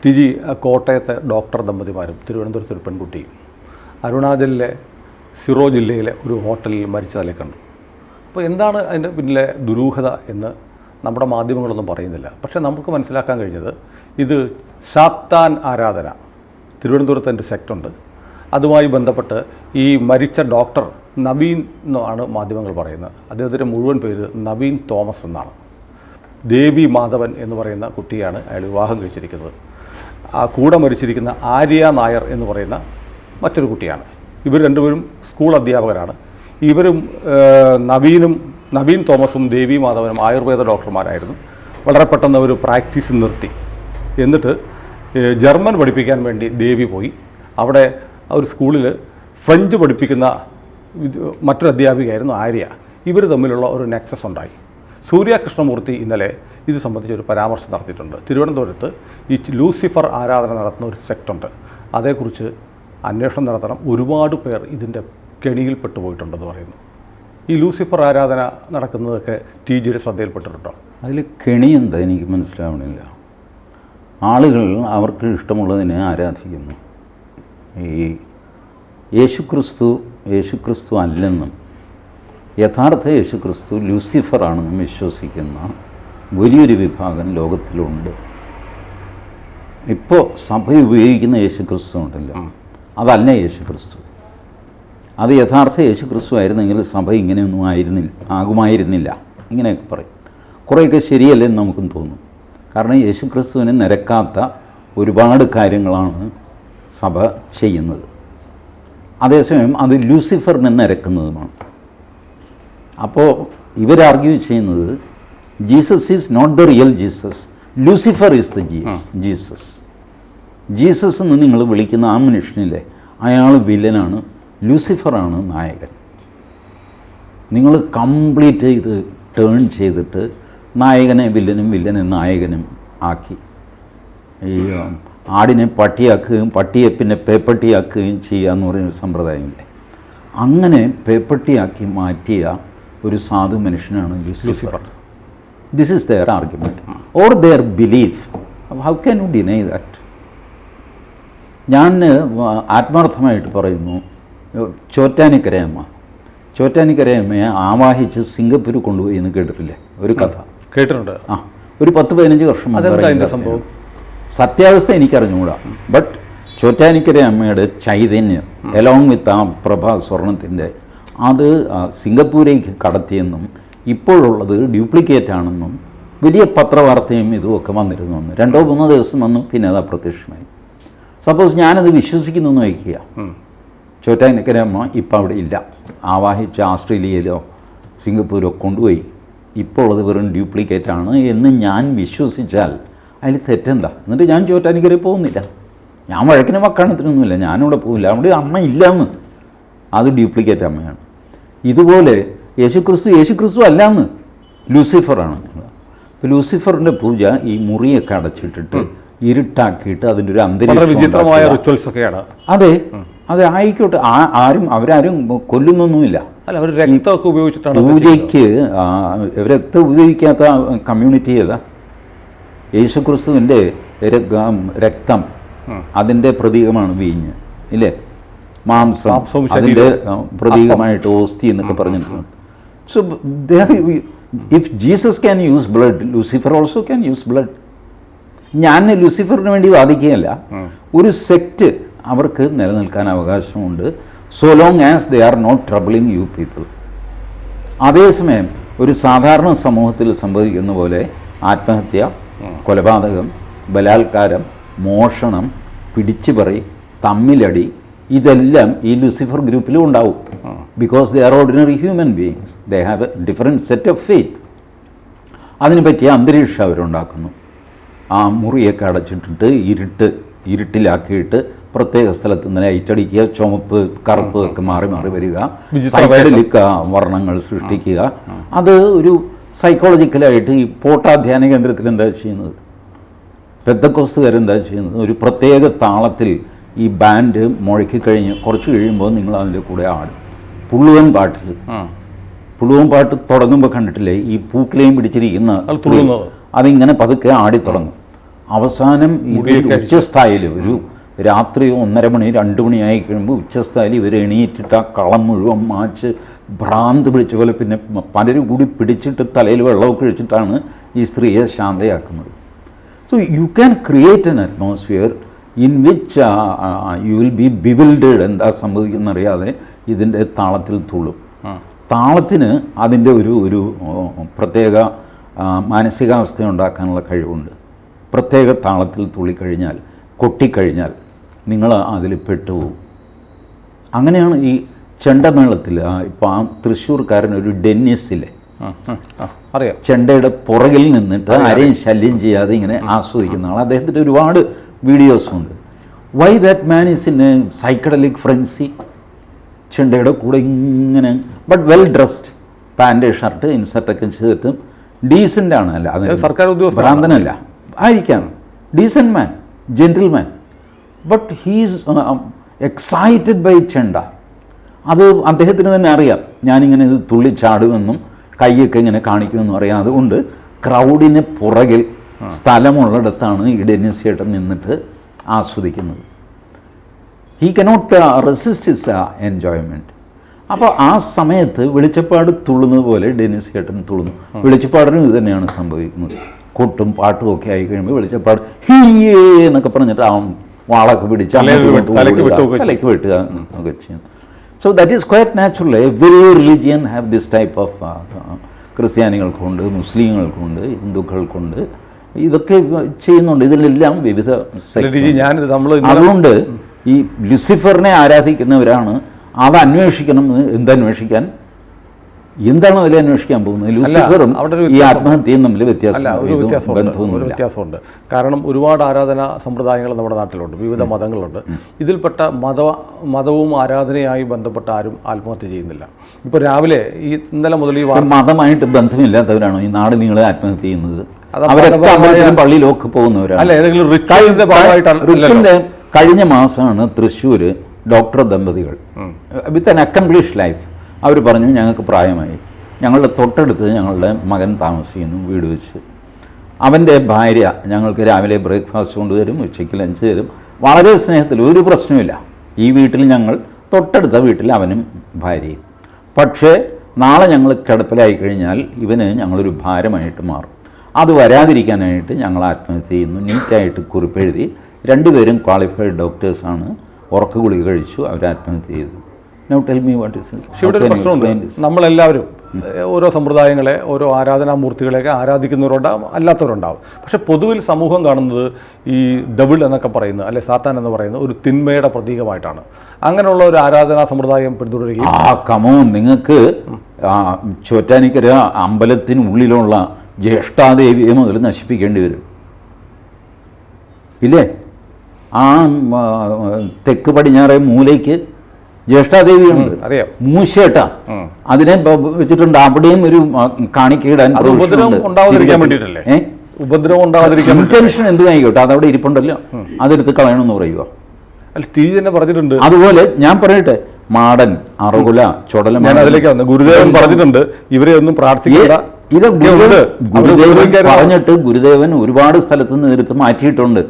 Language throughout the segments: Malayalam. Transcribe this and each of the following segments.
ടിജി കോട്ടയത്തെ ഡോക്ടർ ദമ്പതിമാരും തിരുവനന്തപുരത്ത് ഒരു പെൺകുട്ടിയും അരുണാചലിലെ സിറോ ജില്ലയിലെ ഒരു ഹോട്ടലിൽ മരിച്ചതല്ലേ കണ്ടു. അപ്പോൾ എന്താണ് അതിൻ്റെ പിന്നിലെ ദുരൂഹത എന്ന് നമ്മുടെ മാധ്യമങ്ങളൊന്നും പറയുന്നില്ല. പക്ഷേ നമുക്ക് മനസ്സിലാക്കാൻ കഴിഞ്ഞത് ഇത് സാത്താൻ ആരാധന തിരുവനന്തപുരത്ത് എൻ്റെ സെക്ടുണ്ട്. അതുമായി ബന്ധപ്പെട്ട് ഈ മരിച്ച ഡോക്ടർ നവീൻ എന്നാണ് മാധ്യമങ്ങൾ പറയുന്നത്. അദ്ദേഹത്തിൻ്റെ മുഴുവൻ പേര് നവീൻ തോമസ് എന്നാണ്. ദേവി മാധവൻ എന്ന് പറയുന്ന കുട്ടിയാണ് അയാൾ വിവാഹം കഴിച്ചിരിക്കുന്നത്. ആ കൂടെ മരിച്ചിരിക്കുന്ന ആര്യ നായർ എന്ന് പറയുന്ന മറ്റൊരു കുട്ടിയാണ്. ഇവർ രണ്ടുപേരും സ്കൂൾ അധ്യാപകരാണ്. ഇവരും നവീൻ തോമസും ദേവി മാധവനും ആയുർവേദ ഡോക്ടർമാരായിരുന്നു. വളരെ പെട്ടെന്ന് അവർ പ്രാക്ടീസ് നിർത്തി. എന്നിട്ട് ജർമ്മൻ പഠിപ്പിക്കാൻ വേണ്ടി ദേവി പോയി. അവിടെ ഒരു സ്കൂളിൽ ഫ്രഞ്ച് പഠിപ്പിക്കുന്ന മറ്റൊരു അധ്യാപികയായിരുന്നു ആര്യ. ഇവർ തമ്മിലുള്ള ഒരു നെക്സസ് ഉണ്ടായി. സൂര്യ കൃഷ്ണമൂർത്തി ഇന്നലെ ഇത് സംബന്ധിച്ചൊരു പരാമർശം നടത്തിയിട്ടുണ്ട്. തിരുവനന്തപുരത്ത് ഈ ലൂസിഫർ ആരാധന നടത്തുന്ന ഒരു സെക്ടുണ്ട്, അതേക്കുറിച്ച് അന്വേഷണം നടത്തണം. ഒരുപാട് പേർ ഇതിൻ്റെ കെണിയിൽ പെട്ടുപോയിട്ടുണ്ടെന്ന് പറയുന്നു. ഈ ലൂസിഫർ ആരാധന നടക്കുന്നതൊക്കെ ടി ജിയുടെ ശ്രദ്ധയിൽപ്പെട്ടിട്ടുണ്ടോ? അതിൽ കെണി എന്താ എനിക്ക് മനസ്സിലാവണില്ല. ആളുകൾ അവർക്ക് ഇഷ്ടമുള്ളതിനെ ആരാധിക്കുന്നു. ഈ യേശുക്രിസ്തു അല്ലെന്നും യഥാർത്ഥ യേശുക്രിസ്തു ലൂസിഫറാണെന്നും വിശ്വസിക്കുന്ന വലിയൊരു വിഭാഗം ലോകത്തിലുണ്ട്. ഇപ്പോൾ സഭ ഉപയോഗിക്കുന്ന യേശുക്രിസ്തു ഉണ്ടല്ലോ, അതല്ല യേശുക്രിസ്തു. അത് യഥാർത്ഥ യേശുക്രിസ്തു ആയിരുന്നെങ്കിൽ സഭ ഇങ്ങനെയൊന്നും ആകുമായിരുന്നില്ല. ഇങ്ങനെയൊക്കെ പറയും. കുറേയൊക്കെ ശരിയല്ലെന്ന് നമുക്കും തോന്നും. കാരണം യേശുക്രിസ്തുവിന് നിരക്കാത്ത ഒരുപാട് കാര്യങ്ങളാണ് സഭ ചെയ്യുന്നത്. അതേസമയം അത് ലൂസിഫറിന് നിരക്കുന്നതുമാണ്. അപ്പോൾ ഇവർ ആർഗ്യൂ ചെയ്യുന്നത് Jesus is not the real Jesus, Lucifer is the Jesus. Jesus എന്ന് നിങ്ങൾ വിളിക്കുന്ന ആ മനുഷ്യനില്ലേ, അയാൾ വില്ലനാണ്, ലൂസിഫറാണ് നായകൻ. നിങ്ങൾ കംപ്ലീറ്റ് ഇത് ടേൺ ചെയ്തിട്ട് നായകനെ വില്ലനും വില്ലനെ നായകനും ആക്കി. ഈ ആടിനെ പട്ടിയാക്കുകയും പട്ടിയെ പിന്നെ പേപ്പട്ടിയാക്കുകയും ചെയ്യുക എന്ന് പറയുന്ന സമ്പ്രദായമില്ലേ, അങ്ങനെ പേപ്പട്ടിയാക്കി മാറ്റിയ ഒരു സാധു മനുഷ്യനാണ് Lucifer. This is their argument or their belief. How can you deny that? ഞാൻ ആത്മാർത്ഥമായിട്ട് പറയുന്നു, ചോറ്റാനിക്കരയമ്മയെ ആവാഹിച്ച് സിംഗപ്പൂർ കൊണ്ടുപോയി എന്ന് കേട്ടിട്ടില്ലേ? ഒരു കഥ കേട്ടിട്ടുണ്ട്. ഒരു 10-15 വർഷം സംഭവം. സത്യാവസ്ഥ എനിക്കറിഞ്ഞുകൂടാ. ബട്ട് ചോറ്റാനിക്കരയമ്മയുടെ ചൈതന്യം എലോങ് വിത്ത് ആ പ്രഭ സ്വർണത്തിൻ്റെ അത് സിംഗപ്പൂരേക്ക് കടത്തിയെന്നും ഇപ്പോഴുള്ളത് ഡ്യൂപ്ലിക്കേറ്റ് ആണെന്നും വലിയ പത്രവാർത്തയും ഇതുമൊക്കെ വന്നിരുന്നു. 2-3 ദിവസം വന്നു, പിന്നെ അത് അപ്രത്യക്ഷമായി. സപ്പോസ് ഞാനത് വിശ്വസിക്കുന്നു എന്ന് വയ്ക്കുക, ചോറ്റാനിക്കരയമ്മ ഇപ്പം അവിടെ ഇല്ല, ആവാഹിച്ച് ആസ്ട്രേലിയയിലോ സിംഗപ്പൂരോ കൊണ്ടുപോയി, ഇപ്പോൾ അത് വെറും ഡ്യൂപ്ലിക്കേറ്റ് ആണ് എന്ന് ഞാൻ വിശ്വസിച്ചാൽ അതിൽ തെറ്റെന്താ? എന്നിട്ട് ഞാൻ ചോറ്റാനിക്കരയിൽ പോകുന്നില്ല, ഞാൻ വഴക്കിന് വക്കാണത്തിനൊന്നുമില്ല, ഞാനിവിടെ പോകില്ല, അവിടെ അമ്മ ഇല്ലയെന്ന്, അത് ഡ്യൂപ്ലിക്കേറ്റ് അമ്മയാണ്. ഇതുപോലെ യേശുക്രിസ്തു അല്ലാന്ന്, ലൂസിഫറാണ്. അപ്പോൾ ലൂസിഫറിൻ്റെ പൂജ ഈ മുറിയൊക്കെ അടച്ചിട്ടിട്ട് ഇരുട്ടാക്കിയിട്ട് അതിൻ്റെ ഒരു വിചിത്രമായ റിച്വൽസ് ഒക്കെയാണ്. അതെ ആയിക്കോട്ടെ, അവരാരും കൊല്ലുന്നൊന്നുമില്ല. അല്ല, അവർ രക്തമൊക്കെ ഉപയോഗിച്ചിട്ടാണ് പൂജയ്ക്ക്. രക്തം ഉപയോഗിക്കാത്ത കമ്മ്യൂണിറ്റി ഏതാ? യേശുക്രിസ്തുവിൻ്റെ രക്തം അതിൻ്റെ പ്രതീകമാണ് വീഞ്ഞ്, ഇല്ലേ? മാംസം അതിൻ്റെ പ്രതീകമായിട്ട് ഓസ്തി എന്നൊക്കെ പറഞ്ഞിട്ടുണ്ട്. So if Jesus can use blood, Lucifer also can use blood. ഞാൻ ലൂസിഫറിന് വേണ്ടി വാദിക്കുകയല്ല. ഒരു സെക്റ്റ് അവർക്ക് നിലനിൽക്കാൻ അവകാശമുണ്ട്, so long as they are not troubling you people. അതേസമയം ഒരു സാധാരണ സമൂഹത്തിൽ സംഭവിക്കുന്ന പോലെ ആത്മഹത്യ, കൊലപാതകം, ബലാത്കാരം, മോഷണം, പിടിച്ചുപറി, തമ്മിലടി, ഇതെല്ലാം ഈ ലൂസിഫർ ഗ്രൂപ്പിലും ഉണ്ടാവും. Because they are ordinary human beings, they have A different set of faith. അതിന് പറ്റിയ അന്തരീക്ഷം അവരുണ്ടാക്കുന്നു. ആ മുറിയൊക്കെ അടച്ചിട്ടിട്ട് ഇരുട്ടിലാക്കിയിട്ട് പ്രത്യേക സ്ഥലത്ത് നിന്ന് ലൈറ്റടിക്കുക, ചുമപ്പ് കറുപ്പ് ഒക്കെ മാറി മാറി വരിക, സൈഡിലേക്ക് വർണ്ണങ്ങൾ സൃഷ്ടിക്കുക. അത് ഒരു സൈക്കോളജിക്കലായിട്ട് ഈ പോട്ടാ ധ്യാന കേന്ദ്രത്തിൽ എന്താ ചെയ്യുന്നത്, പെന്തക്കോസ്തുകാരെന്താ ചെയ്യുന്നത്, ഒരു പ്രത്യേക താളത്തിൽ ഈ ബാൻഡ് മുഴക്കിക്കഴിഞ്ഞ് കുറച്ച് കഴിയുമ്പോൾ നിങ്ങൾ അതിൻ്റെ കൂടെ ആടും. പുള്ളുവൻ പാട്ട് തുടങ്ങുമ്പോൾ കണ്ടിട്ടില്ലേ, ഈ പൂക്കിലേയും പിടിച്ചിരിക്കുന്ന അതിങ്ങനെ പതുക്കെ ആടിത്തുടങ്ങും. അവസാനം ഉച്ചസ്ഥായിൽ ഒരു രാത്രി 1:30 മണി 2 മണിയായി കഴിയുമ്പോൾ ഉച്ചസ്ഥായിൽ ഇവർ എണീറ്റിട്ട് ആ കളം മുഴുവൻ മാച്ച് ഭ്രാന്ത് പിടിച്ച പോലെ പിന്നെ പലരും കൂടി പിടിച്ചിട്ട് തലയിൽ വെള്ളമൊക്കെ ഒഴിച്ചിട്ടാണ് ഈ സ്ത്രീയെ ശാന്തയാക്കുന്നത്. So you can create an atmosphere in which you will be bewildered. എന്താ സംഭവിക്കുന്നറിയാതെ ഇതിൻ്റെ താളത്തിൽ തുള്ളും. താളത്തിന് അതിൻ്റെ ഒരു പ്രത്യേക മാനസികാവസ്ഥ ഉണ്ടാക്കാനുള്ള കഴിവുണ്ട്. പ്രത്യേക താളത്തിൽ തുള്ളിക്കഴിഞ്ഞാൽ, കൊട്ടിക്കഴിഞ്ഞാൽ നിങ്ങൾ അതിൽ പെട്ടുപോകും. അങ്ങനെയാണ് ഈ ചെണ്ടമേളത്തിൽ ഇപ്പോൾ ആ തൃശ്ശൂർക്കാരനൊരു ഡെന്നിസിലെ അറിയാം, ചെണ്ടയുടെ പുറകിൽ നിന്നിട്ട് ആരെയും ശല്യം ചെയ്യാതെ ഇങ്ങനെ ആസ്വദിക്കുന്ന ആൾ. അദ്ദേഹത്തിൻ്റെ ഒരുപാട് വീഡിയോസുണ്ട്. Why that man is in a psychedelic frenzy. ചെണ്ടയുടെ കൂടെ ഇങ്ങനെ but well dressed, pant shirt ഇൻസർട്ടൊക്കെ ചെയ്തിട്ട് ഡീസൻ്റ് ആണ്. അല്ല അത് സർക്കാർ ഉദ്യോഗസ്ഥ ഭ്രാന്തനല്ല ആയിരിക്കാം, decent man, gentleman, but he's excited by chenda. അത് അദ്ദേഹത്തിന് തന്നെ അറിയാം, ഞാനിങ്ങനെ ഇത് തുള്ളിച്ചാടുമെന്നും കൈയൊക്കെ ഇങ്ങനെ കാണിക്കുമെന്നും അറിയാം. അതുകൊണ്ട് ക്രൗഡിന് പുറകിൽ സ്ഥലമുള്ളിടത്താണ് ഈ ഡെന്നിസ് ചേട്ടൻ നിന്നിട്ട് ആസ്വദിക്കുന്നത്. He cannot resist his enjoyment. അപ്പോൾ ആ സമയത്ത് വെളിച്ചപ്പാട് തുള്ളുന്നത് പോലെ ഡെന്നിസ് ചേട്ടൻ തുള്ളുന്നു. വെളിച്ചപ്പാടിനും ഇത് തന്നെയാണ് സംഭവിക്കുന്നത്. കൊട്ടും പാട്ടും ഒക്കെ ആയി കഴിയുമ്പോൾ വെളിച്ചപ്പാട് ഹീയേ എന്നൊക്കെ പറഞ്ഞിട്ട് ആ വാളൊക്കെ പിടിച്ച് തലയ്ക്ക് വെട്ടുക ഒക്കെ ചെയ്യുന്നു. So that is quite natural. Every religion have this type of. ക്രിസ്ത്യാനികൾക്കുണ്ട്, മുസ്ലിങ്ങൾക്കുണ്ട്, ഹിന്ദുക്കൾക്കുണ്ട്, ഇതൊക്കെ ചെയ്യുന്നുണ്ട്. ഇതിലെല്ലാം വിവിധ. അതുകൊണ്ട് ഈ ലുസിഫറിനെ ആരാധിക്കുന്നവരാണ് അത് അന്വേഷിക്കണം. എന്തന്വേഷിക്കാൻ? എന്താണ് അതിൽ അന്വേഷിക്കാൻ പോകുന്നത്? ലൂസിഫറും ഈ ആത്മഹത്യയും തമ്മിൽ വ്യത്യാസമുണ്ട്. കാരണം ഒരുപാട് ആരാധനാ സമ്പ്രദായങ്ങൾ നമ്മുടെ നാട്ടിലുണ്ട്, വിവിധ മതങ്ങളുണ്ട്. ഇതിൽപ്പെട്ട മതവും ആരാധനയായി ബന്ധപ്പെട്ട ആരും ആത്മഹത്യ ചെയ്യുന്നില്ല. ഇപ്പോൾ രാവിലെ ഇന്നലെ മുതൽ ഈ മതമായിട്ട് ബന്ധമില്ലാത്തവരാണോ ഈ നാട് നിങ്ങളെ ആത്മഹത്യ ചെയ്യുന്നത്? അവരൊക്കെ പള്ളിയിലൊക്കെ പോകുന്നവരാണ്. അല്ല, ഏതെങ്കിലും റിച്വലിന്റെ കഴിഞ്ഞ മാസമാണ് തൃശ്ശൂർ ഡോക്ടർ ദമ്പതികൾ വിത്ത് ആൻ അക്കംപ്ലിഷ്ഡ് ലൈഫ്. അവർ പറഞ്ഞു, ഞങ്ങൾക്ക് പ്രായമായി, ഞങ്ങളുടെ തൊട്ടടുത്ത് ഞങ്ങളുടെ മകൻ താമസിക്കുന്നു വീട് വെച്ച്. അവൻ്റെ ഭാര്യ ഞങ്ങൾക്ക് രാവിലെ ബ്രേക്ക്ഫാസ്റ്റ് കൊണ്ടുതരും, ഉച്ചയ്ക്ക് ലഞ്ച് തരും, വളരെ സ്നേഹത്തിൽ, ഒരു പ്രശ്നമില്ല. ഈ വീട്ടിൽ ഞങ്ങൾ തൊട്ടടുത്ത വീട്ടിൽ അവനും ഭാര്യയും. പക്ഷേ നാളെ ഞങ്ങൾ കിടപ്പിലായി കഴിഞ്ഞാൽ ഇവന് ഞങ്ങളൊരു ഭാരമായിട്ട് മാറും. അത് വരാതിരിക്കാനായിട്ട് ഞങ്ങൾ ആത്മഹത്യ ചെയ്യുന്നു. നീറ്റായിട്ട് കുറിപ്പെഴുതി. രണ്ടുപേരും ക്വാളിഫൈഡ് ഡോക്ടേഴ്സാണ്. ഉറക്ക ഗുളിക കഴിച്ചു, അവർ ആത്മഹത്യ ചെയ്തു. Now tell me what is it? ഇവിടെ ഒരു പ്രശ്നമുണ്ട്. നമ്മളെല്ലാവരും ഓരോ സമ്പ്രദായങ്ങളെ, ഓരോ ആരാധനാമൂർത്തികളെയൊക്കെ ആരാധിക്കുന്നവരുണ്ടാവും, അല്ലാത്തവരുണ്ടാവും. പക്ഷെ പൊതുവിൽ സമൂഹം കാണുന്നത് ഈ ഡബിൾ എന്നൊക്കെ പറയുന്നത്, അല്ലെ സാത്താൻ എന്ന് പറയുന്നത് ഒരു തിന്മയുടെ പ്രതീകമായിട്ടാണ്. അങ്ങനെയുള്ള ഒരു ആരാധനാ സമ്പ്രദായം പിന്തുടരുകയും കമോൺ, നിങ്ങൾക്ക് ചോറ്റാനിക്കര അമ്പലത്തിനുള്ളിലുള്ള ജ്യേഷ്ഠാദേവിയെ മുതൽ നശിപ്പിക്കേണ്ടി വരും ഇല്ലേ? ആ തെക്ക് പടിഞ്ഞാറേ മൂലയ്ക്ക് ജ്യേഷ്ഠാദേവിയുണ്ട്, അറിയാം, മൂശേട്ട. അതിനെ വെച്ചിട്ടുണ്ട്. അവിടെയും ഒരു കാണിക്കയിടാൻ ഇന്റൻഷൻ എന്തുമായിക്കോട്ടെ, അതവിടെ ഇരിപ്പുണ്ടല്ലോ, അതെടുത്ത് കളയണമെന്ന് പറയുക. പറഞ്ഞിട്ടുണ്ട്. അതുപോലെ ഞാൻ പറയട്ടെ, മാടൻ, അറുകുല, ചുടല, അതിലേക്ക് വന്നു. ഗുരുദേവൻ പറഞ്ഞിട്ടുണ്ട് ഇവരെ ഒന്നും പ്രാർത്ഥിക്കുക. ഇത് ഗുരുദേവൻ പറഞ്ഞിട്ട് ഗുരുദേവൻ ഒരുപാട് സ്ഥലത്ത് നിന്ന് എടുത്ത് മാറ്റിയിട്ടുണ്ട്.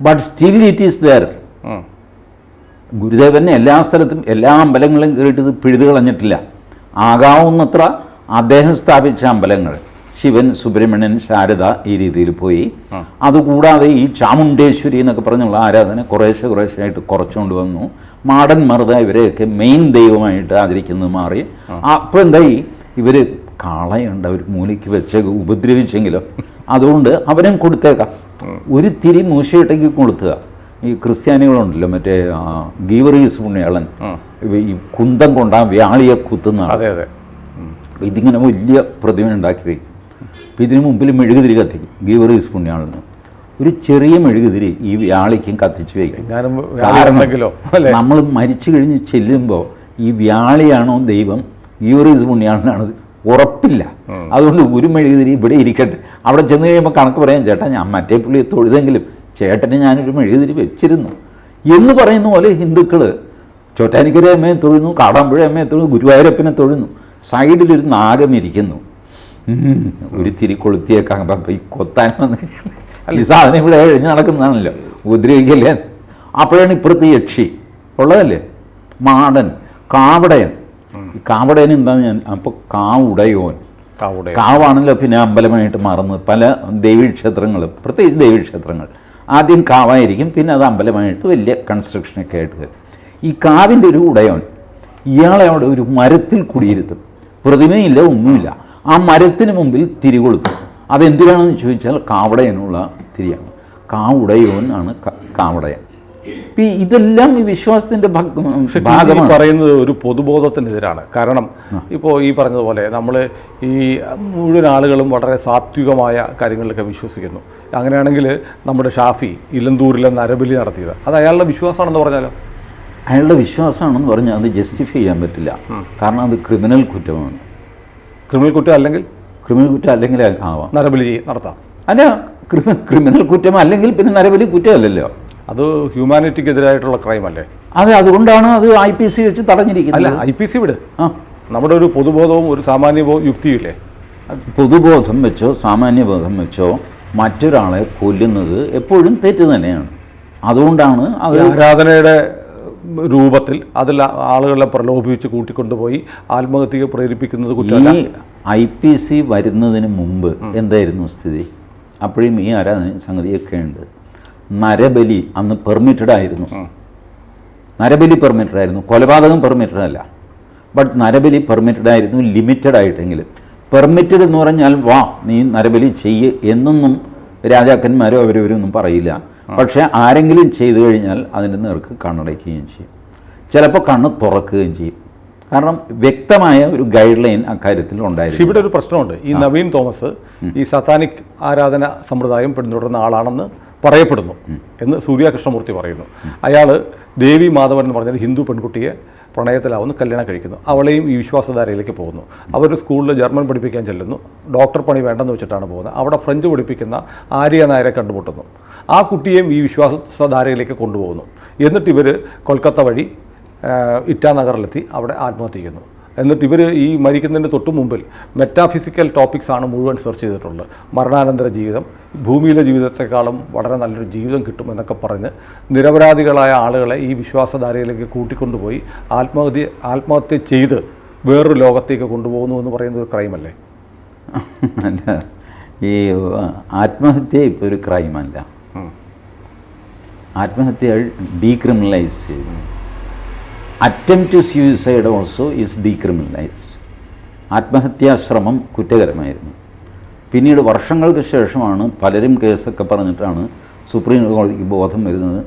But still it is there. Gurudevan എല്ലാ സ്ഥലത്തും എല്ലാ അമ്പലങ്ങളും കയറിയിട്ട് ഇത് പിഴുതു കളഞ്ഞിട്ടില്ല. ആകാവുന്നത്ര അദ്ദേഹം സ്ഥാപിച്ച അമ്പലങ്ങൾ, ശിവൻ, സുബ്രഹ്മണ്യൻ, ശാരദ, ഈ രീതിയിൽ പോയി. അതുകൂടാതെ ഈ ചാമുണ്ടേശ്വരി എന്നൊക്കെ പറഞ്ഞുള്ള ആരാധന കുറേശ്ശെയായിട്ട് കുറച്ചുകൊണ്ട് വന്നു. മാടൻ, മറുത ഇവരെയൊക്കെ മെയിൻ ദൈവമായിട്ട് ആദരിക്കുന്നത് മാറി. അപ്പോൾ എന്തായി, ഇവർ കാളയുണ്ട്, അവർ മൂലയ്ക്ക് വെച്ച് ഉപദ്രവിച്ചെങ്കിലോ, അതുകൊണ്ട് അവനും കൊടുത്തേക്കാം. ഒരു തിരി മൂശയിട്ടേക്ക് കൊടുത്തുക. ഈ ക്രിസ്ത്യാനികളുണ്ടല്ലോ, മറ്റേ ഗീവറീസ് പുണ്യാളൻ, ഈ കുന്തം കൊണ്ട് ആ വ്യാളിയെ കുത്തുന്ന. ഇതിങ്ങനെ വലിയ പ്രതിമ ഉണ്ടാക്കി വയ്ക്കും. അപ്പം ഇതിന് മുമ്പിൽ മെഴുകുതിരി കത്തിക്കും. ഗീവറീസ് പുണ്യാളന് ഒരു ചെറിയ മെഴുകുതിരി ഈ വ്യാളിക്കും കത്തിച്ച് വയ്ക്കും. കാരണം നമ്മൾ മരിച്ചു കഴിഞ്ഞ് ചെല്ലുമ്പോൾ ഈ വ്യാളിയാണോ ദൈവം, ഗീവറീസ് പുണ്യാളനാണത് ഉറപ്പില്ല. അതുകൊണ്ട് ഒരു മെഴുകുതിരി ഇവിടെ ഇരിക്കട്ടെ. അവിടെ ചെന്ന് കഴിയുമ്പോൾ കണക്ക് പറയാം, ചേട്ടാ ഞാൻ മറ്റേ പുള്ളിയെ തൊഴുതെങ്കിലും ചേട്ടന് ഞാനൊരു മെഴുകുതിരി വെച്ചിരുന്നു എന്ന് പറയുന്ന പോലെ ഹിന്ദുക്കൾ ചോറ്റാനിക്കര അമ്മയെ തൊഴുന്നു, കാടാമ്പുഴ അമ്മയെ തൊഴുന്നു, ഗുരുവായൂരപ്പനെ തൊഴുന്നു. സൈഡിലൊരു നാഗം ഇരിക്കുന്നു. ഒരു തിരി കൊളുത്തിയേക്കാം, ഈ കൊത്താൻ വന്ന് ഈ സാധനം ഇവിടെ എഴിഞ്ഞ് നടക്കുന്നതാണല്ലോ, ഉപദ്രവിക്കല്ലേ. അപ്പോഴാണ് ഇപ്പുറത്ത് യക്ഷി ഉള്ളതല്ലേ, മാടൻ, കാവടയൻ. ഈ കാവടയൻ എന്താന്ന് ഞാൻ അപ്പോൾ കാവുടയോൻ, കാവാണല്ലോ പിന്നെ അമ്പലമായിട്ട് മാറുന്നത്. പല ദേവീക്ഷേത്രങ്ങളും, പ്രത്യേകിച്ച് ദേവീക്ഷേത്രങ്ങൾ ആദ്യം കാവായിരിക്കും, പിന്നെ അത് അമ്പലമായിട്ട് വലിയ കൺസ്ട്രക്ഷനൊക്കെ ആയിട്ട് വരും. ഈ കാവിൻ്റെ ഒരു ഉടയോൻ ഇയാളെ അവിടെ ഒരു മരത്തിൽ കുടിയിരുത്തും, പ്രതിമയില്ല ഒന്നുമില്ല. ആ മരത്തിന് മുമ്പിൽ തിരി കൊളുത്തും. അതെന്തിനാണെന്ന് ചോദിച്ചാൽ കാവടയനുള്ള തിരിയാണ്. കാവുടയോൻ ആണ് കാവടയൻ. ഇതെല്ലാം ഈ വിശ്വാസത്തിൻ്റെ ഭാഗമാണ്. പറയുന്നത് ഒരു പൊതുബോധത്തിനെതിരാണ്. കാരണം ഇപ്പോൾ ഈ പറഞ്ഞതുപോലെ നമ്മൾ ഈ മുഴുവൻ ആളുകളും വളരെ സാത്വികമായ കാര്യങ്ങളിലൊക്കെ വിശ്വസിക്കുന്നു. അങ്ങനെയാണെങ്കിൽ നമ്മുടെ ഷാഫി ഇലന്തൂരിലെ നരബലി നടത്തിയത് അത് അയാളുടെ വിശ്വാസമാണെന്ന് പറഞ്ഞാലോ? അയാളുടെ വിശ്വാസമാണെന്ന് പറഞ്ഞാൽ അത് ജസ്റ്റിഫൈ ചെയ്യാൻ പറ്റില്ല. കാരണം അത് ക്രിമിനൽ കുറ്റമാണ്. ക്രിമിനൽ കുറ്റം അല്ലെങ്കിൽ അയാൾക്ക് ആവാം, നരബലി നടത്താം. അല്ല, ക്രിമിനൽ കുറ്റം അല്ലെങ്കിൽ പിന്നെ നരബലി കുറ്റമല്ലല്ലോ, അത് ഹ്യൂമാനിറ്റിക്കെതിരായിട്ടുള്ള ക്രൈം അല്ലേ? അതെ, അതുകൊണ്ടാണ് അത് IPC വെച്ച് തടഞ്ഞിരിക്കുന്നത്. അല്ല, IPC വിട്, നമ്മുടെ ഒരു പൊതുബോധവും ഒരു സാമാന്യ യുക്തിയില്ലേ? പൊതുബോധം വെച്ചോ സാമാന്യബോധം വെച്ചോ മറ്റൊരാളെ കൊല്ലുന്നത് എപ്പോഴും തെറ്റ് തന്നെയാണ്. അതുകൊണ്ടാണ് അത് ആരാധനയുടെ രൂപത്തിൽ അതിൽ ആളുകളെ പ്രലോഭിപ്പിച്ച് കൂട്ടിക്കൊണ്ടുപോയി ആത്മഹത്യയെ പ്രേരിപ്പിക്കുന്നത് കുറ്റമല്ല. ഈ IPC വരുന്നതിന് മുമ്പ് എന്തായിരുന്നു സ്ഥിതി? അപ്പോഴും ഈ ആരാധന സംഗതിയൊക്കെ ഉണ്ട്. നരബലി അന്ന് പെർമിറ്റഡ് ആയിരുന്നു. നരബലി പെർമിറ്റഡ് ആയിരുന്നു, കൊലപാതകം പെർമിറ്റഡ് അല്ല. ബട്ട് നരബലി പെർമിറ്റഡ് ആയിരുന്നു, ലിമിറ്റഡ് ആയിട്ടെങ്കിലും. പെർമിറ്റഡ് എന്ന് പറഞ്ഞാൽ വാ നീ നരബലി ചെയ്യ് എന്നൊന്നും രാജാക്കന്മാരോ അവരവരൊന്നും പറയില്ല. പക്ഷേ ആരെങ്കിലും ചെയ്തു കഴിഞ്ഞാൽ അതിൻ്റെ നേർക്ക് കണ്ണടയ്ക്കുകയും ചെയ്യും, ചിലപ്പോൾ കണ്ണ് തുറക്കുകയും ചെയ്യും. കാരണം വ്യക്തമായ ഒരു ഗൈഡ് ലൈൻ അക്കാര്യത്തിൽ ഉണ്ടായിരുന്നു. ഇവിടെ ഒരു പ്രശ്നമുണ്ട്. ഈ നവീൻ തോമസ് ഈ സത്താനിക് ആരാധന സമ്പ്രദായം പിന്തുടരുന്ന ആളാണെന്ന് പറയപ്പെടുന്നു എന്ന് സൂര്യ പറയുന്നു. അയാൾ ദേവി മാധവൻ എന്ന് പറഞ്ഞൊരു ഹിന്ദു പെൺകുട്ടിയെ പ്രണയത്തിലാവുന്നു, കല്യാണം കഴിക്കുന്നു. അവളെയും ഈ വിശ്വാസധാരയിലേക്ക് പോകുന്നു. അവർ സ്കൂളിൽ ജർമ്മൻ പഠിപ്പിക്കാൻ ചെല്ലുന്നു. ഡോക്ടർ പണി വേണ്ടെന്ന് വെച്ചിട്ടാണ് പോകുന്നത്. അവിടെ ഫ്രഞ്ച് പഠിപ്പിക്കുന്ന ആര്യ നായരെ കണ്ടുമുട്ടുന്നു. ആ കുട്ടിയെയും ഈ വിശ്വാസധാരയിലേക്ക് കൊണ്ടുപോകുന്നു. എന്നിട്ട് ഇവർ കൊൽക്കത്ത വഴി ഇറ്റാനഗറിലെത്തി അവിടെ ആത്മഹത്യ ചെയ്യുന്നു. എന്നിട്ട് ഇവർ ഈ മരിക്കുന്നതിന് തൊട്ട് മുമ്പിൽ മെറ്റാഫിസിക്കൽ ടോപ്പിക്സാണ് മുഴുവൻ സെർച്ച് ചെയ്തിട്ടുള്ളത്. മരണാനന്തര ജീവിതം, ഭൂമിയിലെ ജീവിതത്തെക്കാളും വളരെ നല്ലൊരു ജീവിതം കിട്ടുമെന്നൊക്കെ പറഞ്ഞ് നിരപരാധികളായ ആളുകളെ ഈ വിശ്വാസധാരയിലേക്ക് കൂട്ടിക്കൊണ്ടുപോയി ആത്മഹത്യ ചെയ്ത് വേറൊരു ലോകത്തേക്ക് കൊണ്ടുപോകുന്നു എന്ന് പറയുന്നത് ഒരു ക്രൈമല്ലേ? അല്ല, ഈ ആത്മഹത്യ ഇപ്പോൾ ഒരു ക്രൈമല്ല. ആത്മഹത്യ ഡീക്രിമിനലൈസ് ചെയ്തു. Attempt to suicide also is decriminalised. ആത്മഹത്യാശ്രമം കുറ്റകരമായിരുന്നു. പിന്നീട് വർഷങ്ങൾക്ക് ശേഷമാണ് പലരും കേസൊക്കെ പറഞ്ഞിട്ടാണ് സുപ്രീം കോടതിക്ക് ബോധം വരുന്നത്.